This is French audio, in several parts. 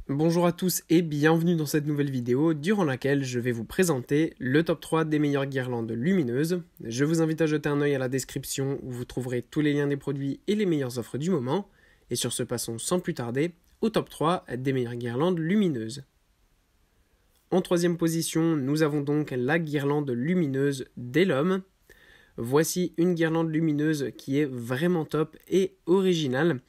Bonjour à tous et bienvenue dans cette nouvelle vidéo durant laquelle je vais vous présenter le top 3 des meilleures guirlandes lumineuses. Je vous invite à jeter un œil à la description où vous trouverez tous les liens des produits et les meilleures offres du moment. Et sur ce, passons sans plus tarder au top 3 des meilleures guirlandes lumineuses. En troisième position, nous avons donc la guirlande lumineuse d'Elom. Voici une guirlande lumineuse qui est vraiment top et originale,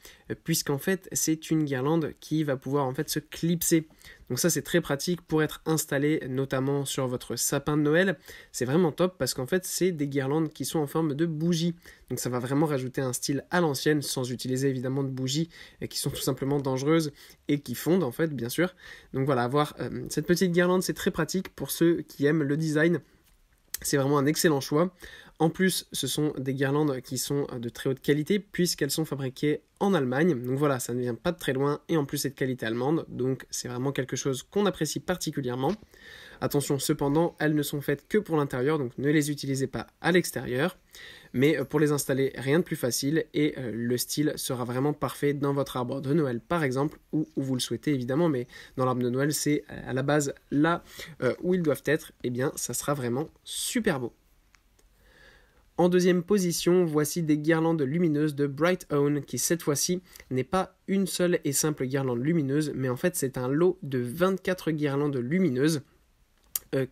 puisqu'en fait c'est une guirlande qui va pouvoir en fait se clipser. Donc ça c'est très pratique pour être installé notamment sur votre sapin de Noël. C'est vraiment top parce qu'en fait c'est des guirlandes qui sont en forme de bougies. Donc ça va vraiment rajouter un style à l'ancienne sans utiliser évidemment de bougies qui sont tout simplement dangereuses et qui fondent en fait bien sûr. Donc voilà, avoir cette petite guirlande c'est très pratique pour ceux qui aiment le design. C'est vraiment un excellent choix. En plus, ce sont des guirlandes qui sont de très haute qualité puisqu'elles sont fabriquées en Allemagne. Donc voilà, ça ne vient pas de très loin et en plus c'est de qualité allemande. Donc c'est vraiment quelque chose qu'on apprécie particulièrement. Attention cependant, elles ne sont faites que pour l'intérieur, donc ne les utilisez pas à l'extérieur. Mais pour les installer, rien de plus facile et le style sera vraiment parfait dans votre arbre de Noël par exemple, ou où vous le souhaitez évidemment, mais dans l'arbre de Noël c'est à la base là où ils doivent être, et bien ça sera vraiment super beau. En deuxième position, voici des guirlandes lumineuses de Bright Own qui cette fois-ci n'est pas une seule et simple guirlande lumineuse, mais en fait c'est un lot de 24 guirlandes lumineuses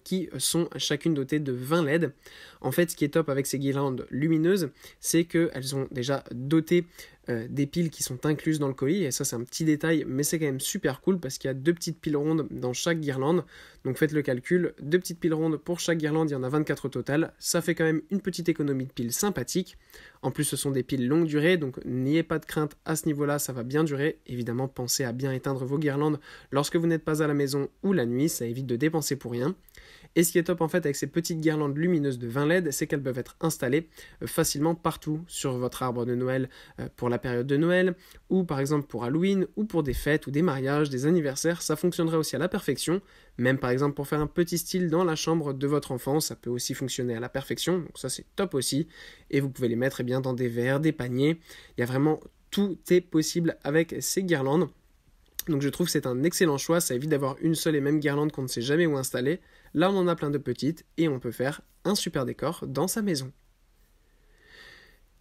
qui sont chacune dotées de 20 LED. En fait, ce qui est top avec ces guirlandes lumineuses, c'est qu'elles sont déjà dotées des piles qui sont incluses dans le colis, et ça c'est un petit détail, mais c'est quand même super cool parce qu'il y a 2 petites piles rondes dans chaque guirlande, donc faites le calcul, 2 petites piles rondes pour chaque guirlande, il y en a 24 au total, ça fait quand même une petite économie de piles sympathique. En plus ce sont des piles longue durée, donc n'ayez pas de crainte à ce niveau là, ça va bien durer. Évidemment pensez à bien éteindre vos guirlandes lorsque vous n'êtes pas à la maison ou la nuit, ça évite de dépenser pour rien. Et ce qui est top en fait avec ces petites guirlandes lumineuses de 20 LED, c'est qu'elles peuvent être installées facilement partout sur votre arbre de Noël pour la période de Noël, ou par exemple pour Halloween, ou pour des fêtes, ou des mariages, des anniversaires, ça fonctionnerait aussi à la perfection. Même par exemple pour faire un petit style dans la chambre de votre enfant, ça peut aussi fonctionner à la perfection, donc ça c'est top aussi. Et vous pouvez les mettre dans des verres, des paniers, il y a vraiment tout est possible avec ces guirlandes. Donc je trouve que c'est un excellent choix, ça évite d'avoir une seule et même guirlande qu'on ne sait jamais où installer. Là on en a plein de petites et on peut faire un super décor dans sa maison.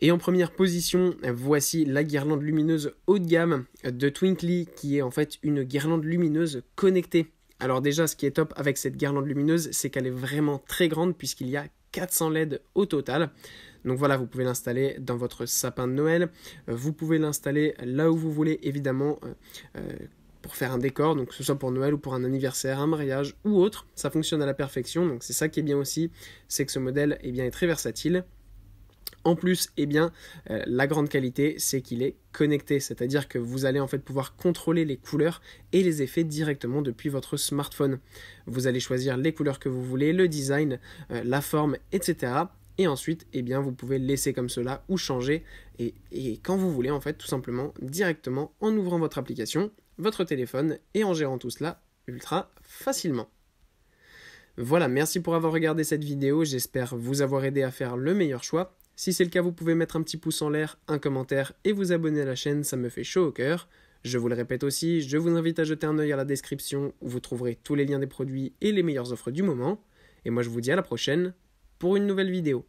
Et en première position, voici la guirlande lumineuse haut de gamme de Twinkly qui est en fait une guirlande lumineuse connectée. Alors déjà ce qui est top avec cette guirlande lumineuse, c'est qu'elle est vraiment très grande puisqu'il y a 400 LED au total. Donc voilà, vous pouvez l'installer dans votre sapin de Noël, vous pouvez l'installer là où vous voulez évidemment pour faire un décor, donc que ce soit pour Noël ou pour un anniversaire, un mariage ou autre, ça fonctionne à la perfection, donc c'est ça qui est bien aussi, c'est que ce modèle est très versatile. En plus, la grande qualité, c'est qu'il est connecté, c'est-à-dire que vous allez en fait pouvoir contrôler les couleurs et les effets directement depuis votre smartphone. Vous allez choisir les couleurs que vous voulez, le design, la forme, etc. Et ensuite, vous pouvez laisser comme cela ou changer et quand vous voulez en fait, tout simplement, directement en ouvrant votre application, votre téléphone et en gérant tout cela ultra facilement. Voilà, merci pour avoir regardé cette vidéo, j'espère vous avoir aidé à faire le meilleur choix. Si c'est le cas, vous pouvez mettre un petit pouce en l'air, un commentaire et vous abonner à la chaîne, ça me fait chaud au cœur. Je vous le répète aussi, je vous invite à jeter un œil à la description où vous trouverez tous les liens des produits et les meilleures offres du moment. Et moi je vous dis à la prochaine pour une nouvelle vidéo.